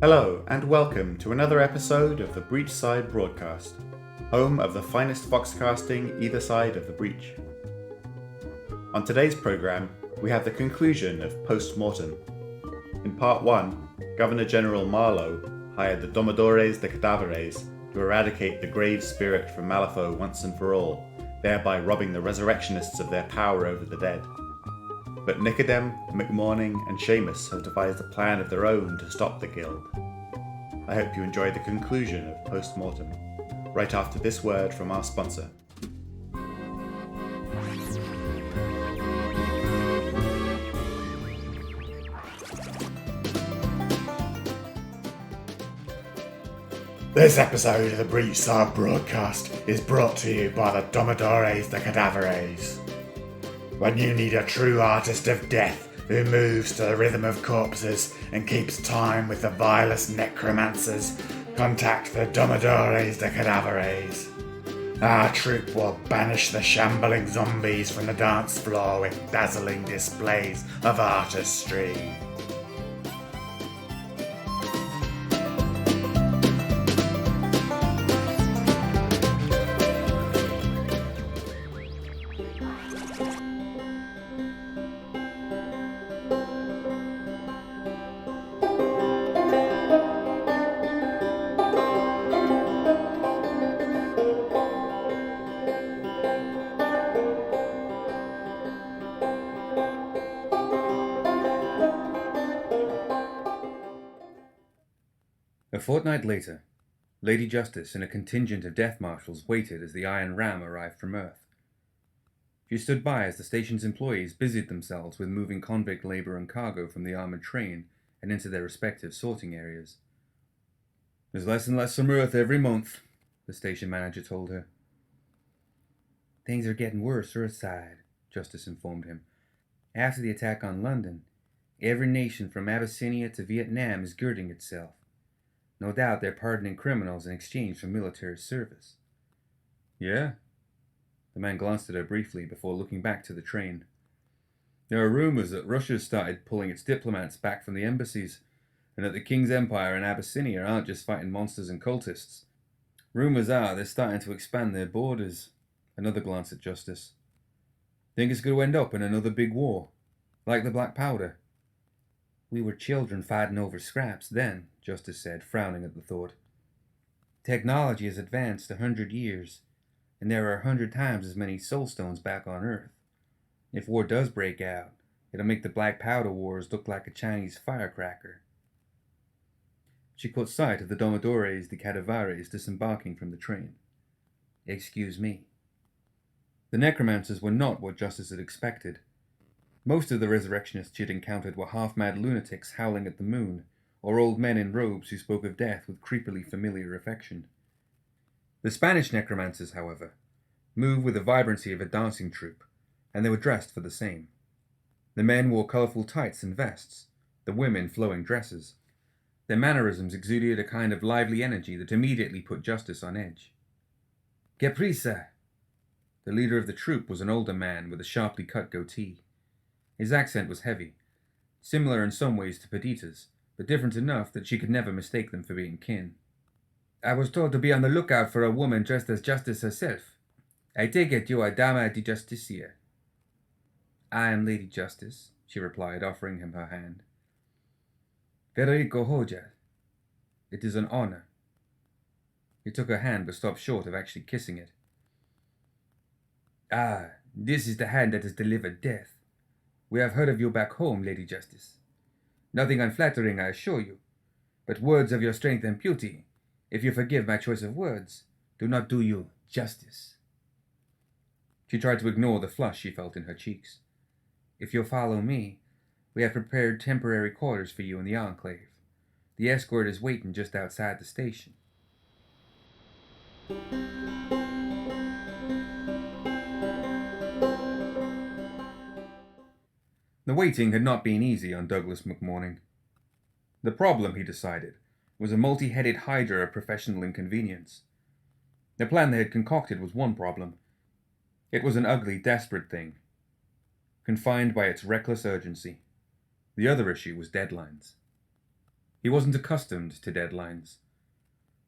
Hello, and welcome to another episode of the Breachside Broadcast, home of the finest foxcasting either side of the breach. On today's programme, we have the conclusion of Post Mortem. In Part 1, Governor General Marlowe hired the Domodores de Cadaveres to eradicate the grave spirit from Malifaux once and for all, thereby robbing the resurrectionists of their power over the dead. But Nicodem, McMourning, and Seamus have devised a plan of their own to stop the Guild. I hope you enjoy the conclusion of Post Mortem, right after this word from our sponsor. This episode of the Breachside Broadcast is brought to you by the Domodores de Cadaveres. When you need a true artist of death who moves to the rhythm of corpses and keeps time with the vilest necromancers, contact the Domodores de Cadaveres. Our troupe will banish the shambling zombies from the dance floor with dazzling displays of artistry. A fortnight later, Lady Justice and a contingent of death marshals waited as the Iron Ram arrived from Earth. She stood by as the station's employees busied themselves with moving convict labor and cargo from the armored train and into their respective sorting areas. "There's less and less from Earth every month," the station manager told her. "Things are getting worse Earthside," Justice informed him. "After the attack on London, every nation from Abyssinia to Vietnam is girding itself. No doubt they're pardoning criminals in exchange for military service." "Yeah?" The man glanced at her briefly before looking back to the train. "There are rumors that Russia's started pulling its diplomats back from the embassies, and that the King's Empire and Abyssinia aren't just fighting monsters and cultists. Rumors are they're starting to expand their borders." Another glance at Justice. "Think it's going to end up in another big war, like the Black Powder?" "We were children fighting over scraps then," Justice said, frowning at the thought. "Technology has advanced 100 years, and there are 100 times as many soulstones back on Earth. If war does break out, it'll make the Black Powder Wars look like a Chinese firecracker." She caught sight of the Domodores de Cadaveres disembarking from the train. "Excuse me." The necromancers were not what Justice had expected. Most of the resurrectionists she'd encountered were half-mad lunatics howling at the moon, or old men in robes who spoke of death with creepily familiar affection. The Spanish necromancers, however, moved with the vibrancy of a dancing troupe, and they were dressed for the same. The men wore colourful tights and vests, the women flowing dresses. Their mannerisms exuded a kind of lively energy that immediately put Justice on edge. "Que prisa!" The leader of the troupe was an older man with a sharply cut goatee. His accent was heavy, similar in some ways to Perdita's, but different enough that she could never mistake them for being kin. "I was told to be on the lookout for a woman dressed as Justice herself. I take it you are Dama di Justicia." "I am Lady Justice," she replied, offering him her hand. "Federico Hoja. It is an honor." He took her hand but stopped short of actually kissing it. "Ah, this is the hand that has delivered death. We have heard of you back home, Lady Justice. Nothing unflattering, I assure you, but words of your strength and beauty, if you forgive my choice of words, do not do you justice." She tried to ignore the flush she felt in her cheeks. "If you'll follow me, we have prepared temporary quarters for you in the Enclave. The escort is waiting just outside the station." The waiting had not been easy on Douglas McMourning. The problem, he decided, was a multi-headed hydra of professional inconvenience. The plan they had concocted was one problem. It was an ugly, desperate thing, confined by its reckless urgency. The other issue was deadlines. He wasn't accustomed to deadlines.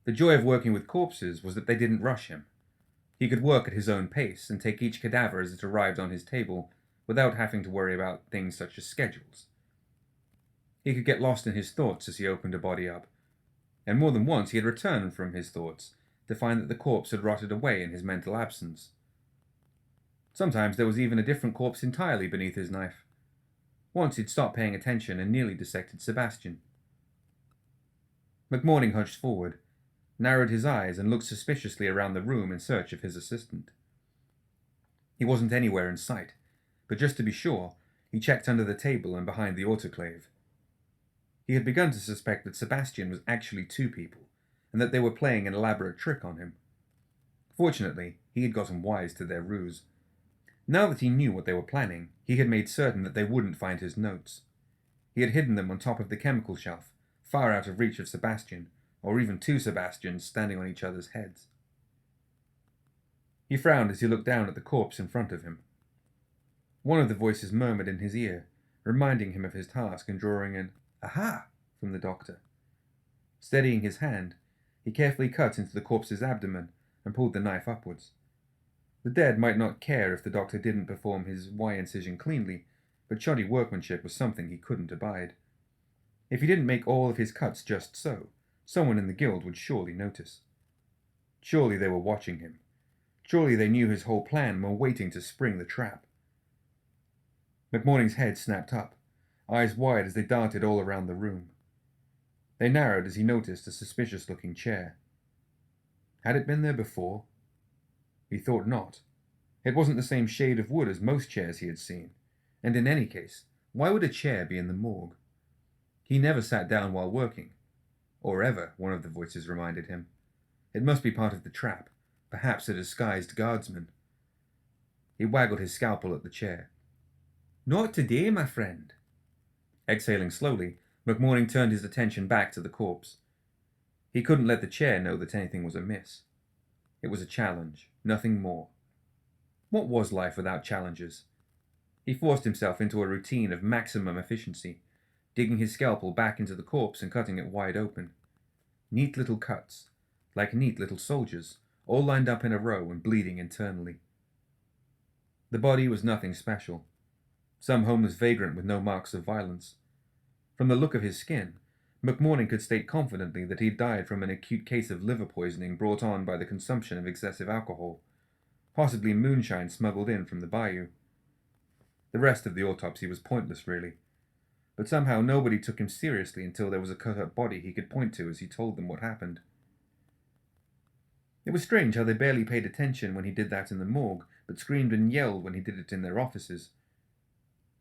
The joy of working with corpses was that they didn't rush him. He could work at his own pace and take each cadaver as it arrived on his table without having to worry about things such as schedules. He could get lost in his thoughts as he opened a body up, and more than once he had returned from his thoughts to find that the corpse had rotted away in his mental absence. Sometimes there was even a different corpse entirely beneath his knife. Once he'd stopped paying attention and nearly dissected Sebastian. McMourning hunched forward, narrowed his eyes, and looked suspiciously around the room in search of his assistant. He wasn't anywhere in sight, but just to be sure, he checked under the table and behind the autoclave. He had begun to suspect that Sebastian was actually two people, and that they were playing an elaborate trick on him. Fortunately, he had gotten wise to their ruse. Now that he knew what they were planning, he had made certain that they wouldn't find his notes. He had hidden them on top of the chemical shelf, far out of reach of Sebastian, or even two Sebastians standing on each other's heads. He frowned as he looked down at the corpse in front of him. One of the voices murmured in his ear, reminding him of his task and drawing an "Aha!" from the doctor. Steadying his hand, he carefully cut into the corpse's abdomen and pulled the knife upwards. The dead might not care if the doctor didn't perform his Y-incision cleanly, but shoddy workmanship was something he couldn't abide. If he didn't make all of his cuts just so, someone in the guild would surely notice. Surely they were watching him. Surely they knew his whole plan and were waiting to spring the trap. McMourning's head snapped up, eyes wide as they darted all around the room. They narrowed as he noticed a suspicious-looking chair. Had it been there before? He thought not. It wasn't the same shade of wood as most chairs he had seen, and in any case, why would a chair be in the morgue? He never sat down while working. Or ever, one of the voices reminded him. It must be part of the trap, perhaps a disguised guardsman. He waggled his scalpel at the chair. "Not today, my friend." Exhaling slowly, McMourning turned his attention back to the corpse. He couldn't let the chair know that anything was amiss. It was a challenge, nothing more. What was life without challenges? He forced himself into a routine of maximum efficiency, digging his scalpel back into the corpse and cutting it wide open. Neat little cuts, like neat little soldiers, all lined up in a row and bleeding internally. The body was nothing special. Some homeless vagrant with no marks of violence. From the look of his skin, McMourning could state confidently that he had died from an acute case of liver poisoning brought on by the consumption of excessive alcohol, possibly moonshine smuggled in from the bayou. The rest of the autopsy was pointless, really, but somehow nobody took him seriously until there was a cut-up body he could point to as he told them what happened. It was strange how they barely paid attention when he did that in the morgue, but screamed and yelled when he did it in their offices.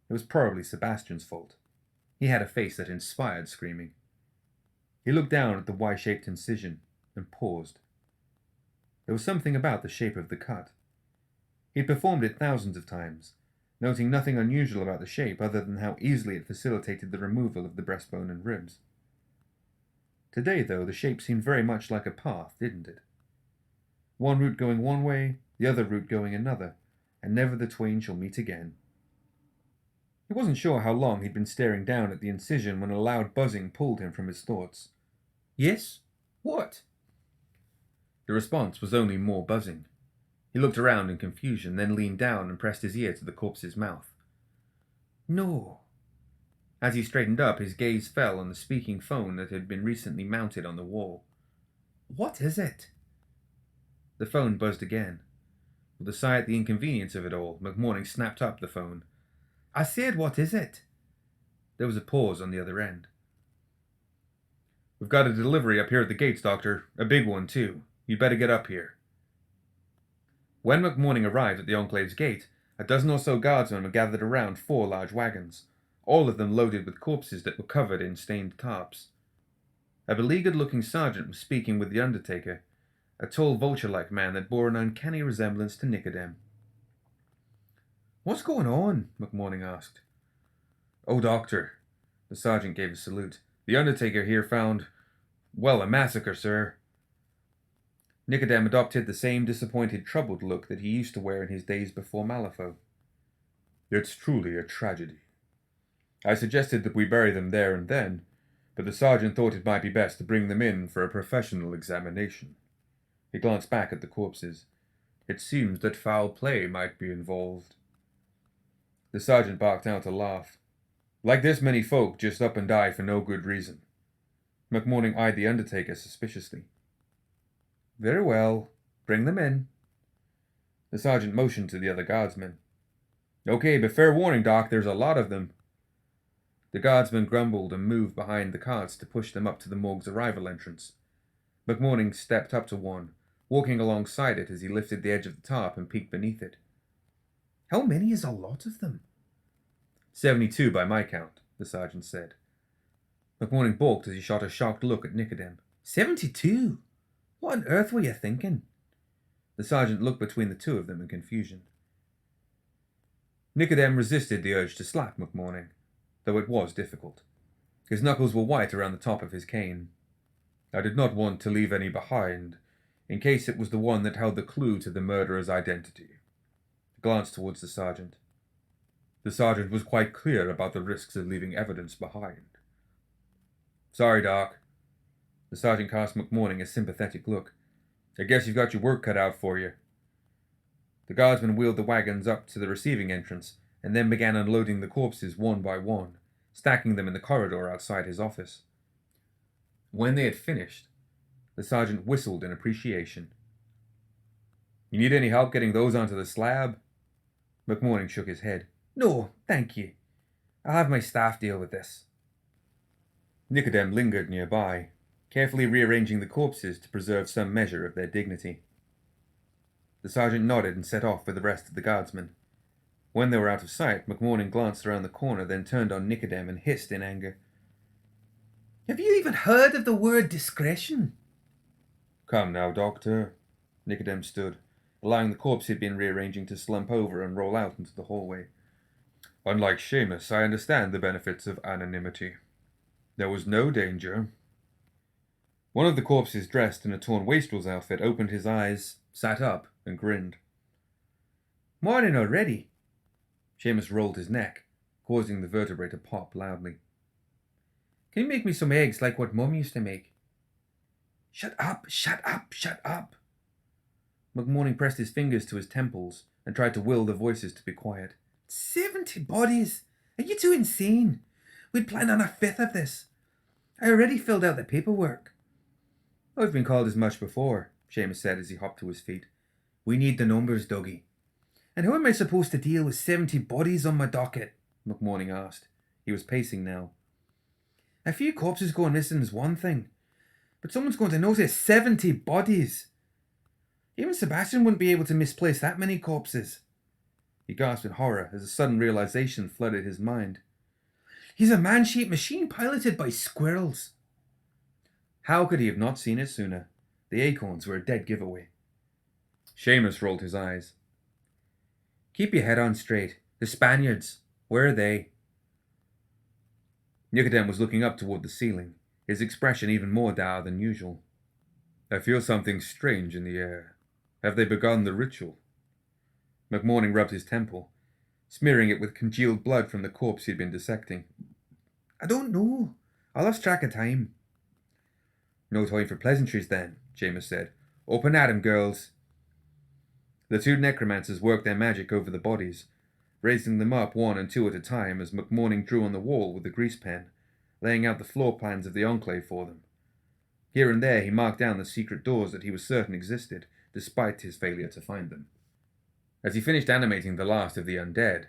It was probably Sebastian's fault. He had a face that inspired screaming. He looked down at the Y-shaped incision and paused. There was something about the shape of the cut. He'd performed it thousands of times, noting nothing unusual about the shape other than how easily it facilitated the removal of the breastbone and ribs. Today, though, the shape seemed very much like a path, didn't it? One route going one way, the other route going another, and never the twain shall meet again. He wasn't sure how long he'd been staring down at the incision when a loud buzzing pulled him from his thoughts. "Yes? What?" The response was only more buzzing. He looked around in confusion, then leaned down and pressed his ear to the corpse's mouth. "No." As he straightened up, his gaze fell on the speaking phone that had been recently mounted on the wall. "What is it?" The phone buzzed again. With a sigh at the inconvenience of it all, McMourning snapped up the phone. "I said, what is it?" There was a pause on the other end. "We've got a delivery up here at the gates, Doctor. A big one, too. You'd better get up here." When McMourning arrived at the Enclave's gate, a dozen or so guardsmen were gathered around 4 large wagons, all of them loaded with corpses that were covered in stained tarps. A beleaguered-looking sergeant was speaking with the undertaker, a tall vulture-like man that bore an uncanny resemblance to Nicodem. "What's going on?" McMourning asked. "Oh, Doctor." The sergeant gave a salute. "The undertaker here found, well, a massacre, sir." Nicodem adopted the same disappointed, troubled look that he used to wear in his days before Malifaux. "It's truly a tragedy. I suggested that we bury them there and then, but the sergeant thought it might be best to bring them in for a professional examination. He glanced back at the corpses. It seems that foul play might be involved. The sergeant barked out a laugh. Like this many folk just up and die for no good reason. McMourning eyed the undertaker suspiciously. Very well, bring them in. The sergeant motioned to the other guardsmen. Okay, but fair warning, Doc, there's a lot of them. The guardsmen grumbled and moved behind the carts to push them up to the morgue's arrival entrance. McMourning stepped up to one, walking alongside it as he lifted the edge of the tarp and peeked beneath it. How many is a lot of them? 72 by my count, the sergeant said. McMourning balked as he shot a shocked look at Nicodem. 72? What on earth were you thinking? The sergeant looked between the two of them in confusion. Nicodem resisted the urge to slap McMourning, though it was difficult. His knuckles were white around the top of his cane. I did not want to leave any behind, in case it was the one that held the clue to the murderer's identity. He glanced towards the sergeant. The sergeant was quite clear about the risks of leaving evidence behind. Sorry, Doc. The sergeant cast McMourning a sympathetic look. I guess you've got your work cut out for you. The guardsmen wheeled the wagons up to the receiving entrance and then began unloading the corpses one by one, stacking them in the corridor outside his office. When they had finished, the sergeant whistled in appreciation. You need any help getting those onto the slab? McMourning shook his head. No, thank you. I'll have my staff deal with this. Nicodem lingered nearby, carefully rearranging the corpses to preserve some measure of their dignity. The sergeant nodded and set off for the rest of the guardsmen. When they were out of sight, McMourning glanced around the corner, then turned on Nicodem and hissed in anger. Have you even heard of the word discretion? Come now, Doctor. Nicodem stood, allowing the corpse he'd been rearranging to slump over and roll out into the hallway. Unlike Seamus, I understand the benefits of anonymity. There was no danger. One of the corpses, dressed in a torn wastrel's outfit, opened his eyes, sat up, and grinned. Morning already. Seamus rolled his neck, causing the vertebrae to pop loudly. Can you make me some eggs like what Mum used to make? Shut up, shut up, shut up. McMourning pressed his fingers to his temples and tried to will the voices to be quiet. 70 bodies! Are you two insane? We'd planned on a fifth of this. I already filled out the paperwork. I've been called as much before, Seamus said as he hopped to his feet. We need the numbers, Dougie. And how am I supposed to deal with 70 bodies on my docket? McMourning asked. He was pacing now. A few corpses going missing is one thing, but someone's going to notice 70 bodies. Even Sebastian wouldn't be able to misplace that many corpses. He gasped in horror as a sudden realization flooded his mind. He's a man-shaped machine piloted by squirrels. How could he have not seen it sooner? The acorns were a dead giveaway. Seamus rolled his eyes. Keep your head on straight. The Spaniards. Where are they? Nicodem was looking up toward the ceiling, his expression even more dour than usual. I feel something strange in the air. Have they begun the ritual? McMourning rubbed his temple, smearing it with congealed blood from the corpse he'd been dissecting. I don't know. I lost track of time. No time for pleasantries then, Seamus said. Open at 'em, girls. The two necromancers worked their magic over the bodies, raising them up one and two at a time as McMourning drew on the wall with the grease pen, laying out the floor plans of the Enclave for them. Here and there he marked down the secret doors that he was certain existed, despite his failure to find them. As he finished animating the last of the undead,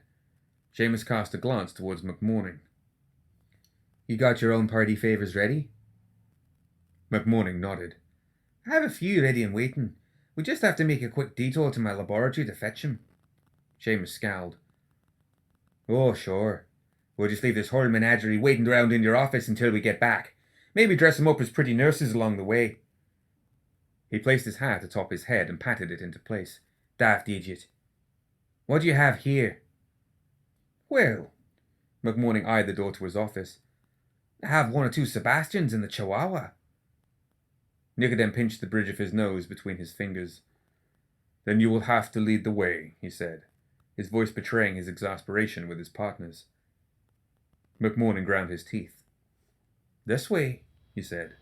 Seamus cast a glance towards McMourning. You got your own party favours ready? McMourning nodded. I have a few ready and waiting. We just have to make a quick detour to my laboratory to fetch them. Seamus scowled. Oh, sure. We'll just leave this whole menagerie waiting around in your office until we get back. Maybe dress them up as pretty nurses along the way. He placed his hat atop his head and patted it into place. Daft idiot. What do you have here? Well, McMourning eyed the door to his office. I have one or two Sebastians in the Chihuahua. Nicodem pinched the bridge of his nose between his fingers. Then you will have to lead the way, he said, his voice betraying his exasperation with his partners. McMourning ground his teeth. "This way," he said.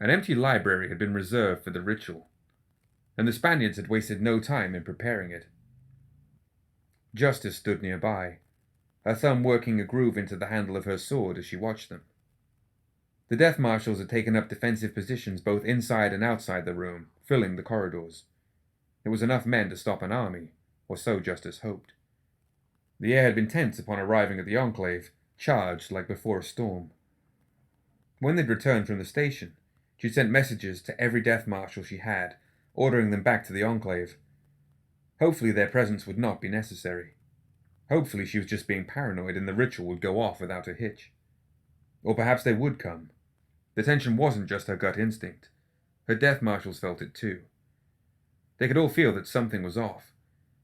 An empty library had been reserved for the ritual, and the Spaniards had wasted no time in preparing it. Justice stood nearby, her thumb working a groove into the handle of her sword as she watched them. The death marshals had taken up defensive positions both inside and outside the room, filling the corridors. It was enough men to stop an army, or so Justice hoped. The air had been tense upon arriving at the Enclave, charged like before a storm. When they'd returned from the station, she'd sent messages to every death marshal she had, ordering them back to the Enclave. Hopefully their presence would not be necessary. Hopefully she was just being paranoid and the ritual would go off without a hitch. Or perhaps they would come. The tension wasn't just her gut instinct. Her death marshals felt it too. They could all feel that something was off,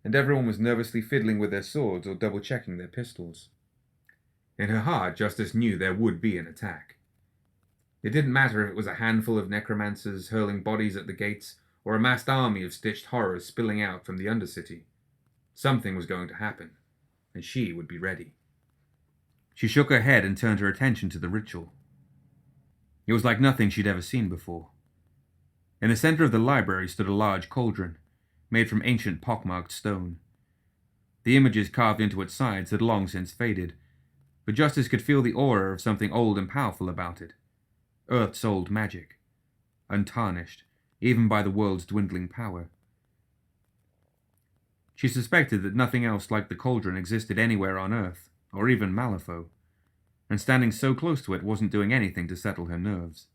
and everyone was nervously fiddling with their swords or double-checking their pistols. In her heart, Justice knew there would be an attack. It didn't matter if it was a handful of necromancers hurling bodies at the gates, or a massed army of stitched horrors spilling out from the Undercity. Something was going to happen, and she would be ready. She shook her head and turned her attention to the ritual. It was like nothing she'd ever seen before. In the center of the library stood a large cauldron, made from ancient pockmarked stone. The images carved into its sides had long since faded, but Justice could feel the aura of something old and powerful about it. Earth's old magic, untarnished, even by the world's dwindling power. She suspected that nothing else like the cauldron existed anywhere on Earth, or even Malifaux, and standing so close to it wasn't doing anything to settle her nerves.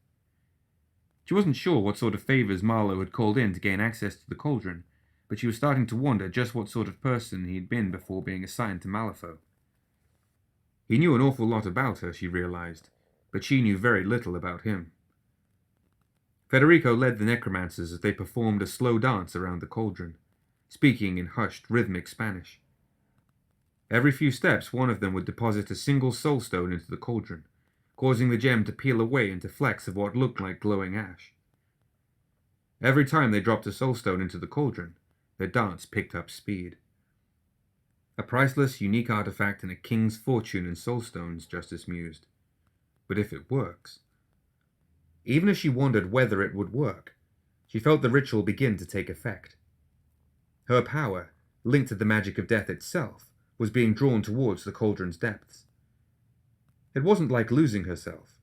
She wasn't sure what sort of favors Marlowe had called in to gain access to the cauldron, but she was starting to wonder just what sort of person he'd been before being assigned to Malifaux. He knew an awful lot about her, she realized, but she knew very little about him. Federico led the necromancers as they performed a slow dance around the cauldron, speaking in hushed, rhythmic Spanish. Every few steps, one of them would deposit a single soulstone into the cauldron, causing the gem to peel away into flecks of what looked like glowing ash. Every time they dropped a soulstone into the cauldron, their dance picked up speed. A priceless, unique artifact and a king's fortune in soulstones, Justice mused. But if it works... Even as she wondered whether it would work, she felt the ritual begin to take effect. Her power, linked to the magic of death itself, was being drawn towards the cauldron's depths. It wasn't like losing herself.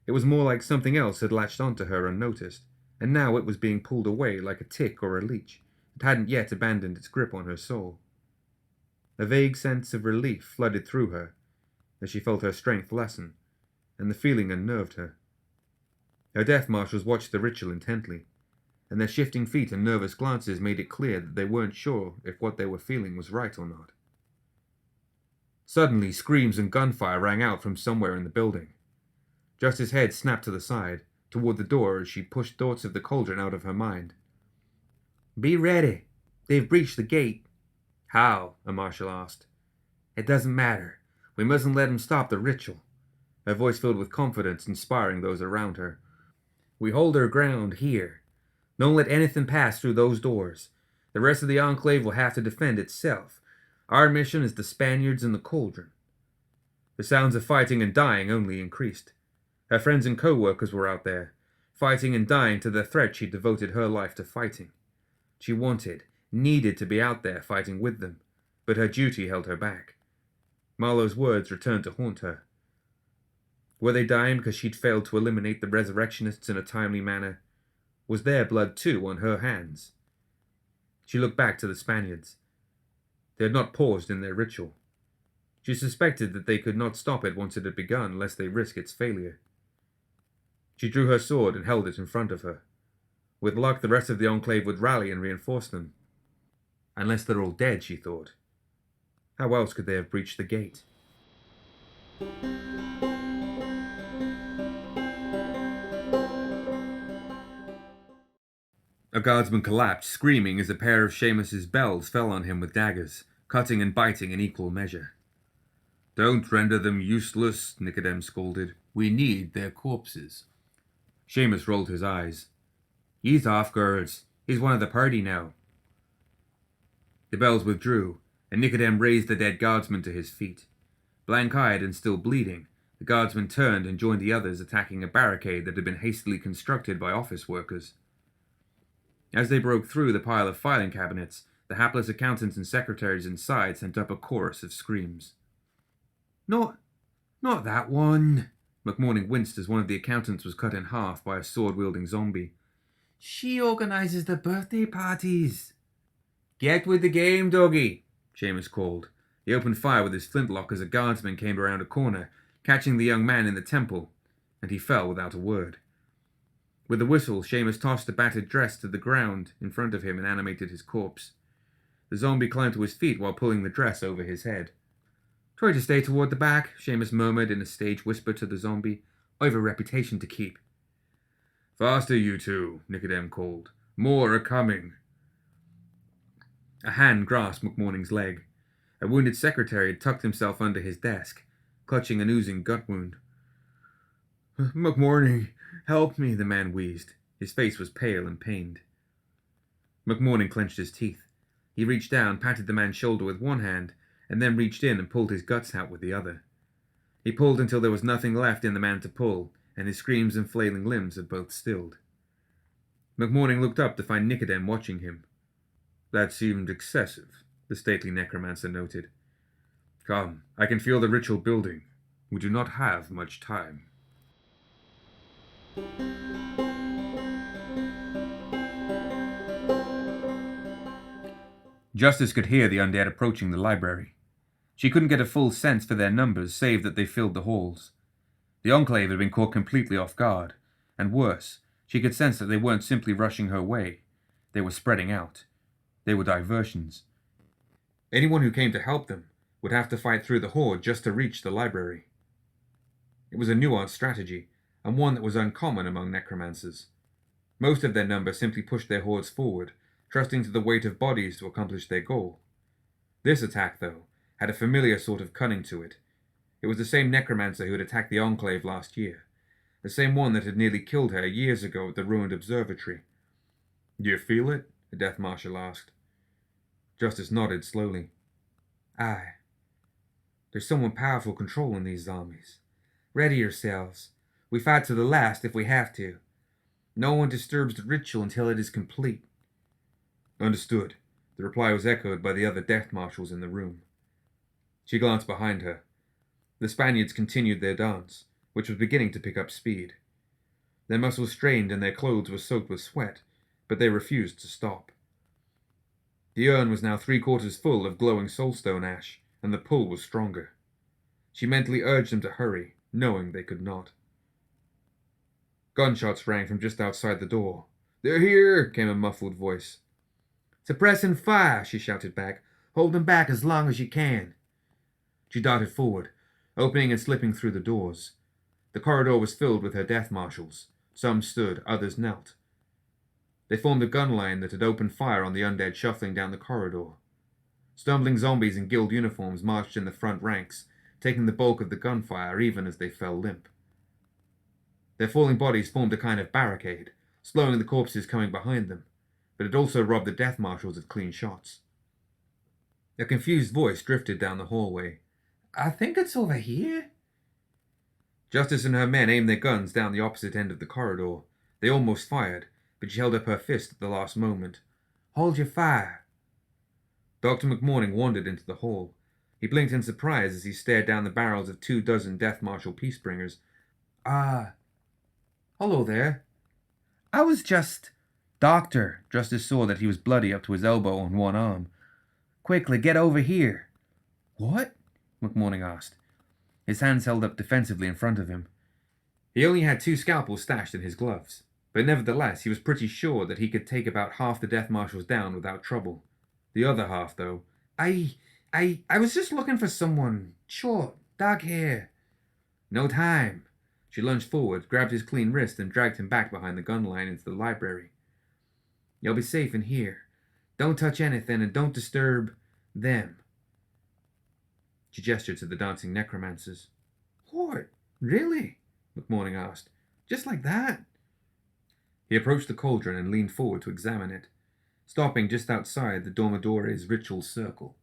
It was more like something else had latched onto her unnoticed, and now it was being pulled away like a tick or a leech that hadn't yet abandoned its grip on her soul. A vague sense of relief flooded through her as she felt her strength lessen, and the feeling unnerved her. Her death marshals watched the ritual intently, and their shifting feet and nervous glances made it clear that they weren't sure if what they were feeling was right or not. Suddenly, screams and gunfire rang out from somewhere in the building. Justice's head snapped to the side, toward the door as she pushed thoughts of the cauldron out of her mind. "Be ready. They've breached the gate." "How?" a marshal asked. "It doesn't matter. We mustn't let them stop the ritual." Her voice filled with confidence, inspiring those around her. "We hold our ground here. Don't let anything pass through those doors. The rest of the Enclave will have to defend itself. Our mission is the Spaniards and the cauldron." The sounds of fighting and dying only increased. Her friends and co-workers were out there, fighting and dying to the threat she'd devoted her life to fighting. She wanted, needed to be out there fighting with them, but her duty held her back. Marlowe's words returned to haunt her. Were they dying because she'd failed to eliminate the resurrectionists in a timely manner? Was their blood too on her hands? She looked back to the Spaniards. They had not paused in their ritual. She suspected that they could not stop it once it had begun, lest they risk its failure. She drew her sword and held it in front of her. With luck, the rest of the Enclave would rally and reinforce them. Unless they're all dead, she thought. How else could they have breached the gate? A guardsman collapsed, screaming as a pair of Seamus's bells fell on him with daggers, cutting and biting in equal measure. "Don't render them useless," Nicodem scolded. "We need their corpses." Seamus rolled his eyes. "He's off, girls. He's one of the party now." The bells withdrew, and Nicodem raised the dead guardsman to his feet. Blank-eyed and still bleeding, the guardsman turned and joined the others attacking a barricade that had been hastily constructed by office workers. As they broke through the pile of filing cabinets, the hapless accountants and secretaries inside sent up a chorus of screams. Not that one! McMourning winced as one of the accountants was cut in half by a sword-wielding zombie. She organizes the birthday parties. Get with the game, doggy, Seamus called. He opened fire with his flintlock as a guardsman came around a corner, catching the young man in the temple, and he fell without a word. With a whistle, Seamus tossed the battered dress to the ground in front of him and animated his corpse. The zombie climbed to his feet while pulling the dress over his head. Try to stay toward the back, Seamus murmured in a stage whisper to the zombie. I've a reputation to keep. Faster, you two, Nicodem called. More are coming. A hand grasped McMourning's leg. A wounded secretary had tucked himself under his desk, clutching an oozing gut wound. McMourning, help me, the man wheezed. His face was pale and pained. McMourning clenched his teeth. He reached down, patted the man's shoulder with one hand, and then reached in and pulled his guts out with the other. He pulled until there was nothing left in the man to pull, and his screams and flailing limbs had both stilled. McMourning looked up to find Nicodem watching him. That seemed excessive, the stately necromancer noted. Come, I can feel the ritual building. We do not have much time. Justice could hear the undead approaching the library. She couldn't get a full sense for their numbers, save that they filled the halls. The Enclave had been caught completely off guard, and worse, she could sense that they weren't simply rushing her way. They were spreading out. They were diversions. Anyone who came to help them would have to fight through the horde just to reach the library. It was a nuanced strategy, and one that was uncommon among necromancers. Most of their number simply pushed their hordes forward, trusting to the weight of bodies to accomplish their goal. This attack, though, had a familiar sort of cunning to it. It was the same necromancer who had attacked the Enclave last year, the same one that had nearly killed her years ago at the ruined observatory. Do you feel it? The Death Marshal asked. Justice nodded slowly. Aye. There's someone powerful controlling these armies. Ready yourselves. We fight to the last if we have to. No one disturbs the ritual until it is complete. Understood. The reply was echoed by the other Death Marshals in the room. She glanced behind her. The Spaniards continued their dance, which was beginning to pick up speed. Their muscles strained and their clothes were soaked with sweat, but they refused to stop. The urn was now 3/4 full of glowing soulstone ash, and the pull was stronger. She mentally urged them to hurry, knowing they could not. Gunshots rang from just outside the door. They're here, came a muffled voice. Suppressing fire, she shouted back. Hold them back as long as you can. She darted forward, opening and slipping through the doors. The corridor was filled with her death marshals. Some stood, others knelt. They formed a gun line that had opened fire on the undead shuffling down the corridor. Stumbling zombies in guild uniforms marched in the front ranks, taking the bulk of the gunfire even as they fell limp. Their falling bodies formed a kind of barricade, slowing the corpses coming behind them, but it also robbed the death marshals of clean shots. A confused voice drifted down the hallway. I think it's over here. Justice and her men aimed their guns down the opposite end of the corridor. They almost fired, but she held up her fist at the last moment. Hold your fire. Dr. McMourning wandered into the hall. He blinked in surprise as he stared down the barrels of 24 Death Marshal Peacebringers. Hello there. I was just... Doctor, Justice saw that he was bloody up to his elbow on one arm. Quickly, get over here. What? McMourning asked. His hands held up defensively in front of him. He only had 2 scalpels stashed in his gloves, but nevertheless he was pretty sure that he could take about half the Death Marshals down without trouble. The other half, though... I was just looking for someone. Short, dark hair. No time. She lunged forward, grabbed his clean wrist, and dragged him back behind the gun line into the library. You'll be safe in here. Don't touch anything and don't disturb them. She gestured to the dancing necromancers. What? Really? McMourning asked. Just like that? He approached the cauldron and leaned forward to examine it. stopping just outside the Domodores' ritual circle.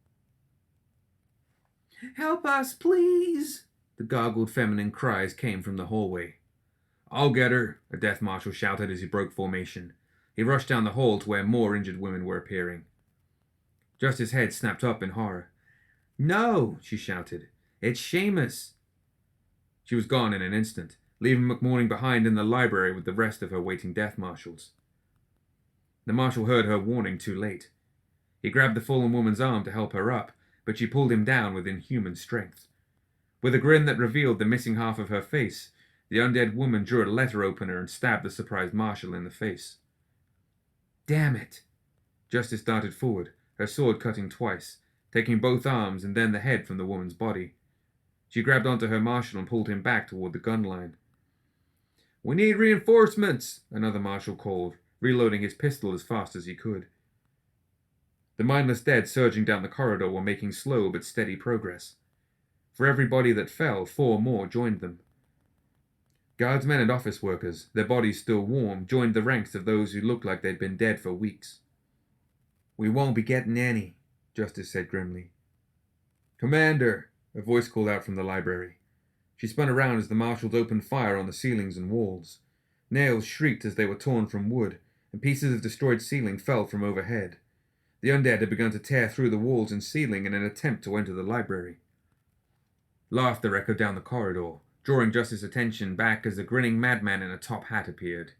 "Help us, please!" The gargled feminine cries came from the hallway. "I'll get her," a death marshal shouted as he broke formation. He rushed down the hall to where more injured women were appearing. Justice's head snapped up in horror. "No!" she shouted. "It's Seamus!" She was gone in an instant, leaving McMourning behind in the library with the rest of her waiting death marshals. The marshal heard her warning too late. He grabbed the fallen woman's arm to help her up, but she pulled him down with inhuman strength. With a grin that revealed the missing half of her face, the undead woman drew a letter opener and stabbed the surprised marshal in the face. "Damn it!" Justice darted forward, her sword cutting twice, taking both arms and then the head from the woman's body. She grabbed onto her marshal and pulled him back toward the gun line. "We need reinforcements," another marshal called, reloading his pistol as fast as he could. The mindless dead surging down the corridor were making slow but steady progress. For every body that fell, 4 more joined them. Guardsmen and office workers, their bodies still warm, joined the ranks of those who looked like they'd been dead for weeks. "We won't be getting any," Justice said grimly. "Commander!" a voice called out from the library. She spun around as the marshals opened fire on the ceilings and walls. Nails shrieked as they were torn from wood, and pieces of destroyed ceiling fell from overhead. The undead had begun to tear through the walls and ceiling in an attempt to enter the library. Laughter echoed down the corridor, drawing Justice's attention back as a grinning madman in a top hat appeared.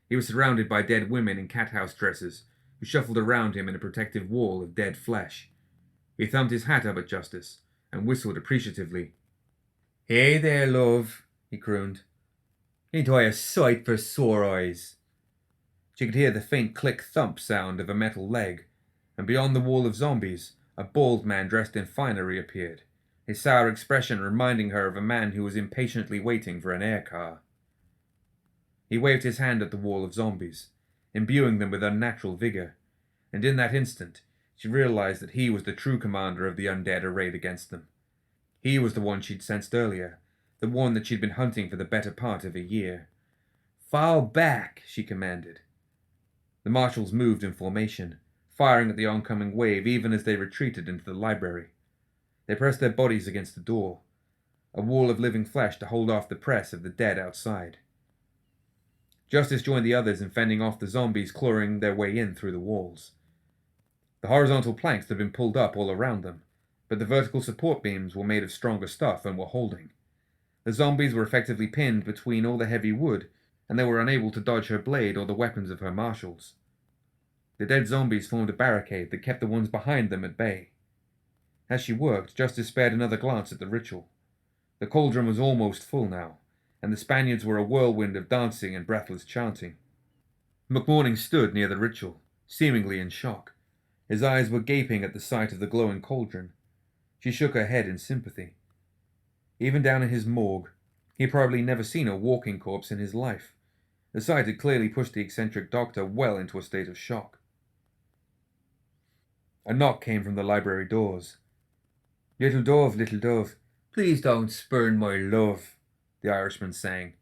He was surrounded by dead women in cathouse dresses, who shuffled around him in a protective wall of dead flesh. He thumped his hat up at Justice, and whistled appreciatively. "Hey there, love," he crooned. "Ain't I a sight for sore eyes?" She could hear the faint click-thump sound of a metal leg, and beyond the wall of zombies, a bald man dressed in finery appeared, his sour expression reminding her of a man who was impatiently waiting for an air car. He waved his hand at the wall of zombies, imbuing them with unnatural vigor, and in that instant, she realized that he was the true commander of the undead arrayed against them. He was the one she'd sensed earlier, the one that she'd been hunting for the better part of a year. "Fall back," she commanded. The marshals moved in formation, firing at the oncoming wave even as they retreated into the library. They pressed their bodies against the door, a wall of living flesh to hold off the press of the dead outside. Justice joined the others in fending off the zombies clawing their way in through the walls. The horizontal planks had been pulled up all around them, but the vertical support beams were made of stronger stuff and were holding. The zombies were effectively pinned between all the heavy wood, and they were unable to dodge her blade or the weapons of her marshals. The dead zombies formed a barricade that kept the ones behind them at bay. As she worked, Justice spared another glance at the ritual. The cauldron was almost full now, and the Spaniards were a whirlwind of dancing and breathless chanting. McMourning stood near the ritual, seemingly in shock. His eyes were gaping at the sight of the glowing cauldron. She shook her head in sympathy. Even down in his morgue, he'd probably never seen a walking corpse in his life. The sight had clearly pushed the eccentric doctor well into a state of shock. A knock came from the library doors. Little dove, please don't spurn my love," the Irishman sang.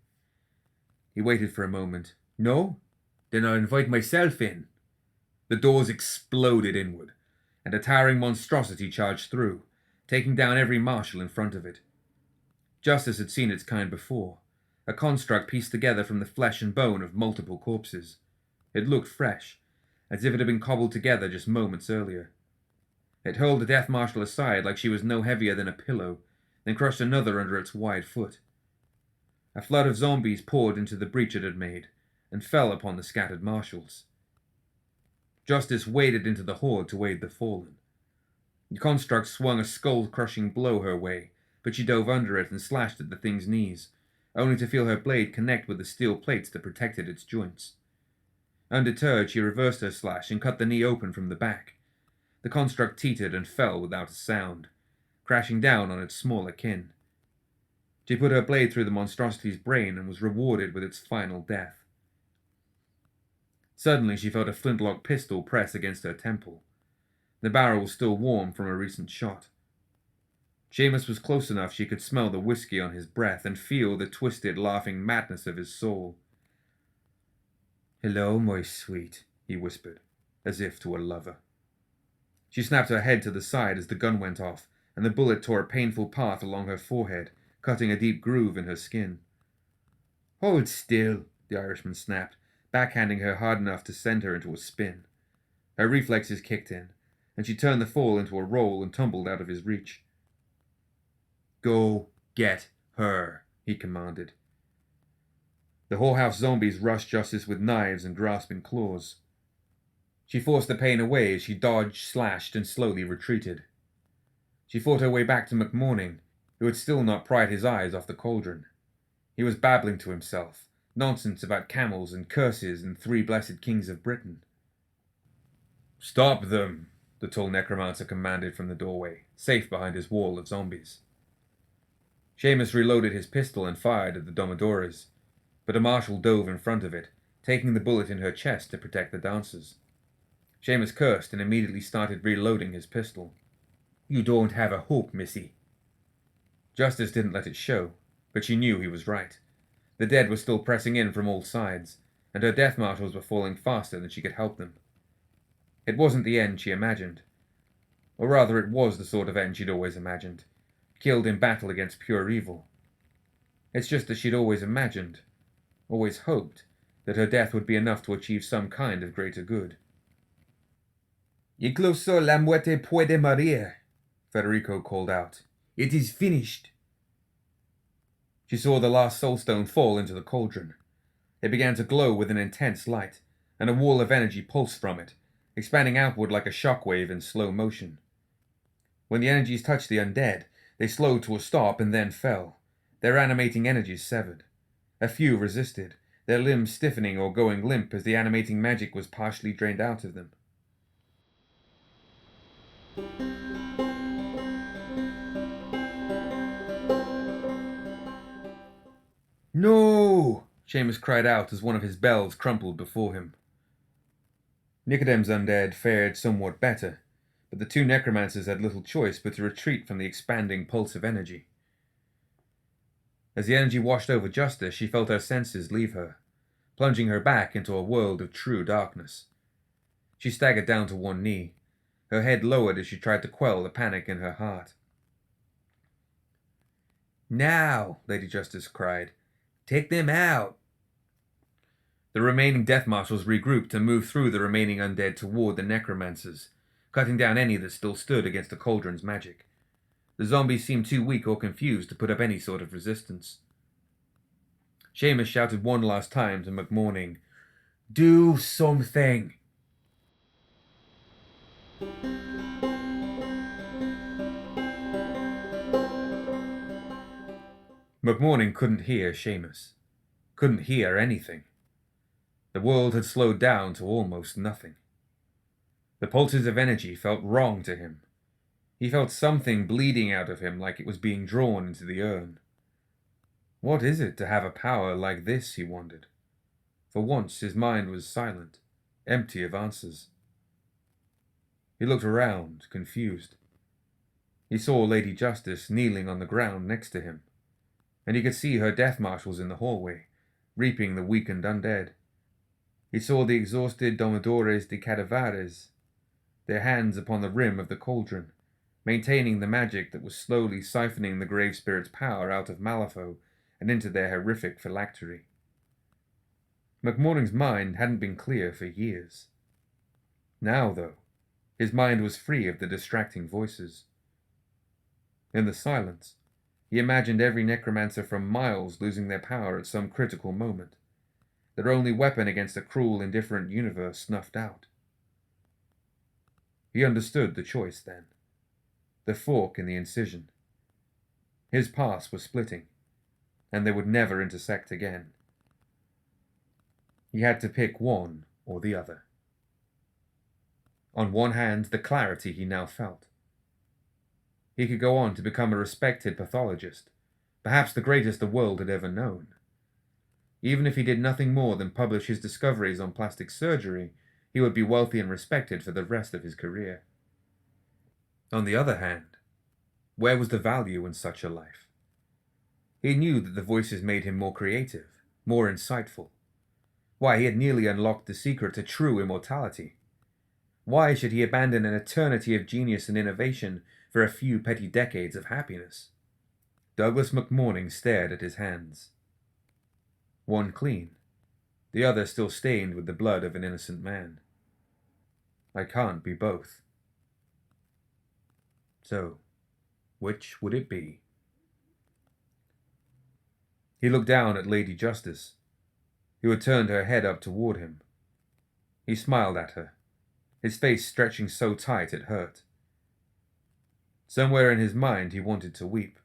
He waited for a moment. "No? Then I'll invite myself in." The doors exploded inward, and a towering monstrosity charged through, taking down every marshal in front of it. Justice had seen its kind before, a construct pieced together from the flesh and bone of multiple corpses. It looked fresh, as if it had been cobbled together just moments earlier. It hurled the death marshal aside like she was no heavier than a pillow, then crushed another under its wide foot. A flood of zombies poured into the breach it had made, and fell upon the scattered marshals. Justice waded into the horde to aid the fallen. The construct swung a skull-crushing blow her way, but she dove under it and slashed at the thing's knees, only to feel her blade connect with the steel plates that protected its joints. Undeterred, she reversed her slash and cut the knee open from the back. The construct teetered and fell without a sound, crashing down on its smaller kin. She put her blade through the monstrosity's brain and was rewarded with its final death. Suddenly she felt a flintlock pistol press against her temple. The barrel was still warm from a recent shot. Seamus was close enough she could smell the whiskey on his breath and feel the twisted, laughing madness of his soul. "Hello, my sweet," he whispered. as if to a lover. She snapped her head to the side as the gun went off, and the bullet tore a painful path along her forehead, cutting a deep groove in her skin. "Hold still," the Irishman snapped, backhanding her hard enough to send her into a spin. Her reflexes kicked in, and she turned the fall into a roll and tumbled out of his reach. "Go get her," he commanded. The whorehouse zombies rushed Justice with knives and grasping claws. She forced the pain away as she dodged, slashed, and slowly retreated. She fought her way back to McMourning, who had still not pried his eyes off the cauldron. He was babbling to himself, nonsense about camels and curses and 3 blessed kings of Britain. "Stop them," the tall necromancer commanded from the doorway, safe behind his wall of zombies. Seamus reloaded his pistol and fired at the Domodores, but a marshal dove in front of it, taking the bullet in her chest to protect the dancers. Seamus cursed and immediately started reloading his pistol. "You don't have a hope, missy." Justice didn't let it show, but she knew he was right. The dead were still pressing in from all sides, and her death marshals were falling faster than she could help them. It wasn't the end she imagined. Or rather, it was the sort of end she'd always imagined, killed in battle against pure evil. It's just that she'd always imagined, always hoped, that her death would be enough to achieve some kind of greater good. "Incluso la muerte puede morir," Federico called out. "It is finished." She saw the last soulstone fall into the cauldron. It began to glow with an intense light, and a wall of energy pulsed from it, expanding outward like a shockwave in slow motion. When the energies touched the undead, they slowed to a stop and then fell, their animating energies severed. A few resisted, their limbs stiffening or going limp as the animating magic was partially drained out of them. "No!" Seamus cried out as one of his bells crumpled before him. Nicodem's undead fared somewhat better, but the 2 necromancers had little choice but to retreat from the expanding pulse of energy. As the energy washed over Justice, she felt her senses leave her, plunging her back into a world of true darkness. She staggered down to one knee, her head lowered as she tried to quell the panic in her heart. "Now," Lady Justice cried, "take them out." The remaining death marshals regrouped and moved through the remaining undead toward the necromancers, cutting down any that still stood against the cauldron's magic. The zombies seemed too weak or confused to put up any sort of resistance. Seamus shouted one last time to McMourning, "Do something!" McMourning couldn't hear Seamus, couldn't hear anything. The world had slowed down to almost nothing. The pulses of energy felt wrong to him. He felt something bleeding out of him like it was being drawn into the urn. What is it to have a power like this, he wondered. For once his mind was silent, empty of answers. He looked around, confused. He saw Lady Justice kneeling on the ground next to him, and he could see her death marshals in the hallway, reaping the weakened undead. He saw the exhausted Domodores de Cadaveres, their hands upon the rim of the cauldron, maintaining the magic that was slowly siphoning the grave spirit's power out of Malifaux and into their horrific phylactery. McMourning's mind hadn't been clear for years. Now, though, his mind was free of the distracting voices. In the silence, he imagined every necromancer from miles losing their power at some critical moment, their only weapon against a cruel, indifferent universe snuffed out. He understood the choice then, the fork in the incision. His paths were splitting, and they would never intersect again. He had to pick one or the other. On one hand, the clarity he now felt. He could go on to become a respected pathologist, perhaps the greatest the world had ever known. Even if he did nothing more than publish his discoveries on plastic surgery, he would be wealthy and respected for the rest of his career. On the other hand, where was the value in such a life? He knew that the voices made him more creative, more insightful. Why, he had nearly unlocked the secret to true immortality. Why should he abandon an eternity of genius and innovation for a few petty decades of happiness? Douglas McMourning stared at his hands. One clean, the other still stained with the blood of an innocent man. I can't be both. So, which would it be? He looked down at Lady Justice, who had turned her head up toward him. He smiled at her, his face stretching so tight it hurt. Somewhere in his mind he wanted to weep.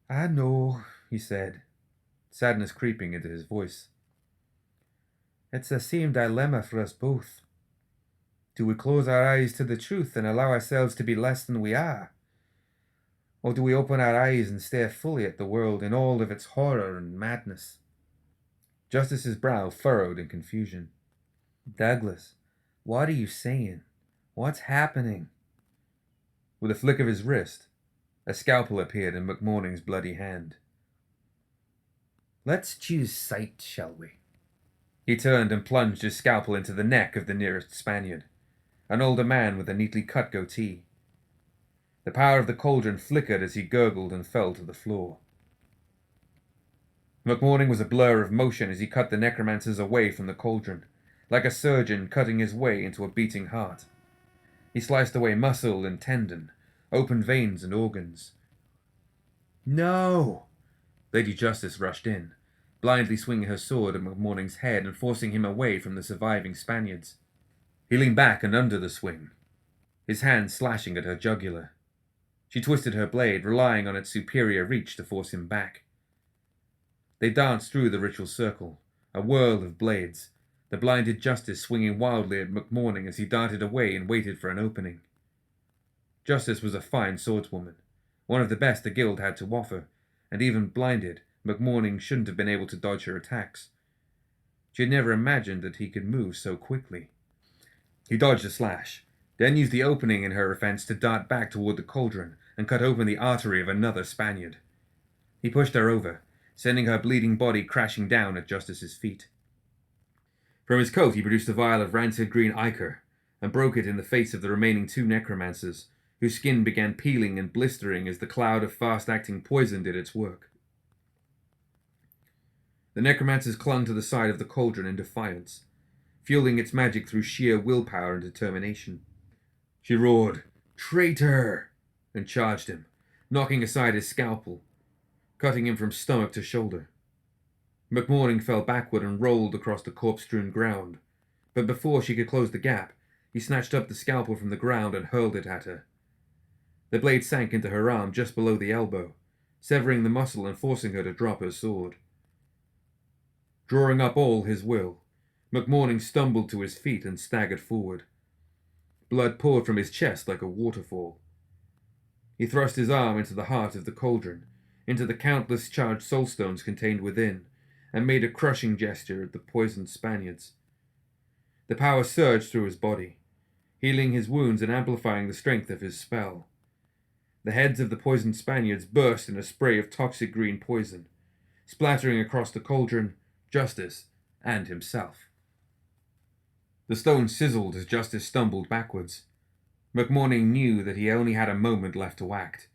"I know," he said, sadness creeping into his voice. "It's the same dilemma for us both. Do we close our eyes to the truth and allow ourselves to be less than we are? Or do we open our eyes and stare fully at the world in all of its horror and madness?" Justice's brow furrowed in confusion. "Douglas, what are you saying? What's happening?" With a flick of his wrist, a scalpel appeared in McMourning's bloody hand. "Let's choose sight, shall we?" He turned and plunged his scalpel into the neck of the nearest Spaniard, an older man with a neatly cut goatee. The power of the cauldron flickered as he gurgled and fell to the floor. McMourning was a blur of motion as he cut the necromancers away from the cauldron, like a surgeon cutting his way into a beating heart. He sliced away muscle and tendon, opened veins and organs. "No!" Lady Justice rushed in, blindly swinging her sword at McMourning's head and forcing him away from the surviving Spaniards. He leaned back and under the swing, his hand slashing at her jugular. She twisted her blade, relying on its superior reach to force him back. They danced through the ritual circle, a whirl of blades, the blinded Justice swinging wildly at McMourning as he darted away and waited for an opening. Justice was a fine swordswoman, one of the best the guild had to offer, and even blinded, McMourning shouldn't have been able to dodge her attacks. She had never imagined that he could move so quickly. He dodged a slash, then used the opening in her offense to dart back toward the cauldron and cut open the artery of another Spaniard. He pushed her over, sending her bleeding body crashing down at Justice's feet. From his coat he produced a vial of rancid green ichor and broke it in the face of the remaining two necromancers, whose skin began peeling and blistering as the cloud of fast-acting poison did its work. The necromancers clung to the side of the cauldron in defiance, fueling its magic through sheer willpower and determination. She roared, "Traitor!" and charged him, knocking aside his scalpel, cutting him from stomach to shoulder. McMourning fell backward and rolled across the corpse-strewn ground, but before she could close the gap, he snatched up the scalpel from the ground and hurled it at her. The blade sank into her arm just below the elbow, severing the muscle and forcing her to drop her sword. Drawing up all his will, McMourning stumbled to his feet and staggered forward. Blood poured from his chest like a waterfall. He thrust his arm into the heart of the cauldron, into the countless charged soulstones contained within, and made a crushing gesture at the poisoned Spaniards. The power surged through his body, healing his wounds and amplifying the strength of his spell. The heads of the poisoned Spaniards burst in a spray of toxic green poison, splattering across the cauldron, Justice, and himself. The stone sizzled as Justice stumbled backwards. McMourning knew that he only had a moment left to act.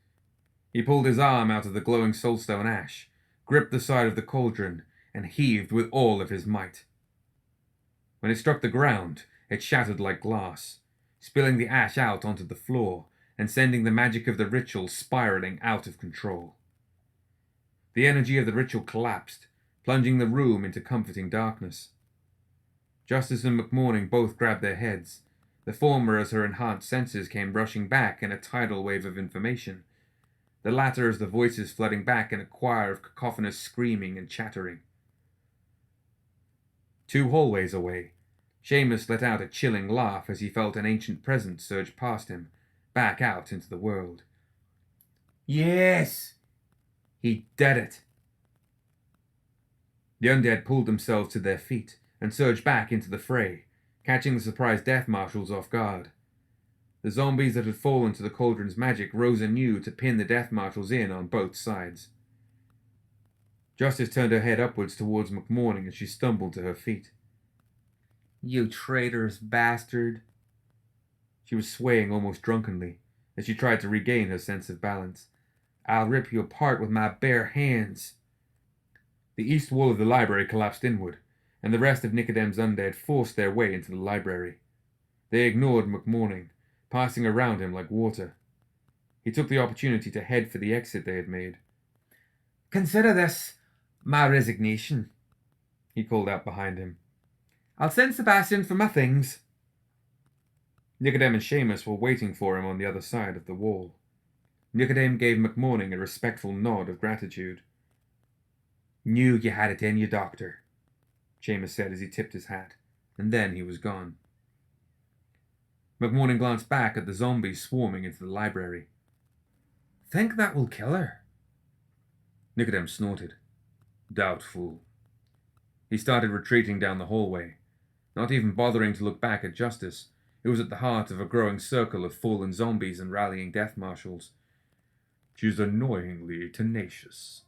He pulled his arm out of the glowing soulstone ash, gripped the side of the cauldron, and heaved with all of his might. When it struck the ground, it shattered like glass, spilling the ash out onto the floor and sending the magic of the ritual spiraling out of control. The energy of the ritual collapsed, plunging the room into comforting darkness. Justice and McMourning both grabbed their heads, the former as her enhanced senses came rushing back in a tidal wave of information, the latter as the voices flooding back in a choir of cacophonous screaming and chattering. 2 hallways away, Seamus let out a chilling laugh as he felt an ancient presence surge past him, back out into the world. "Yes! He did it!" The undead pulled themselves to their feet and surged back into the fray, catching the surprised death marshals off guard. The zombies that had fallen to the cauldron's magic rose anew to pin the death marshals in on both sides. Justice turned her head upwards towards McMourning as she stumbled to her feet. You traitorous bastard. She was swaying almost drunkenly as she tried to regain her sense of balance. I'll rip you apart with my bare hands. The east wall of the library collapsed inward, and the rest of Nicodem's undead forced their way into the library. They ignored McMourning, passing around him like water. He took the opportunity to head for the exit they had made. Consider this my resignation, he called out behind him. I'll send Sebastian for my things. Nicodem and Seamus were waiting for him on the other side of the wall. Nicodem gave McMourning a respectful nod of gratitude. Knew you had it in you, Doctor, Seamus said as he tipped his hat, and then he was gone. McMourning glanced back at the zombies swarming into the library. Think that will kill her? Nicodem snorted. Doubtful. He started retreating down the hallway, not even bothering to look back at Justice, who was at the heart of a growing circle of fallen zombies and rallying death marshals. She's annoyingly tenacious.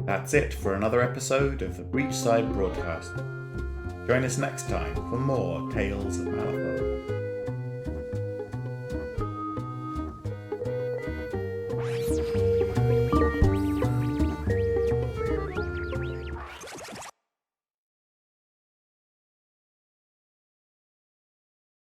That's it for another episode of the Breachside Broadcast. Join us next time for more Tales of Malifaux.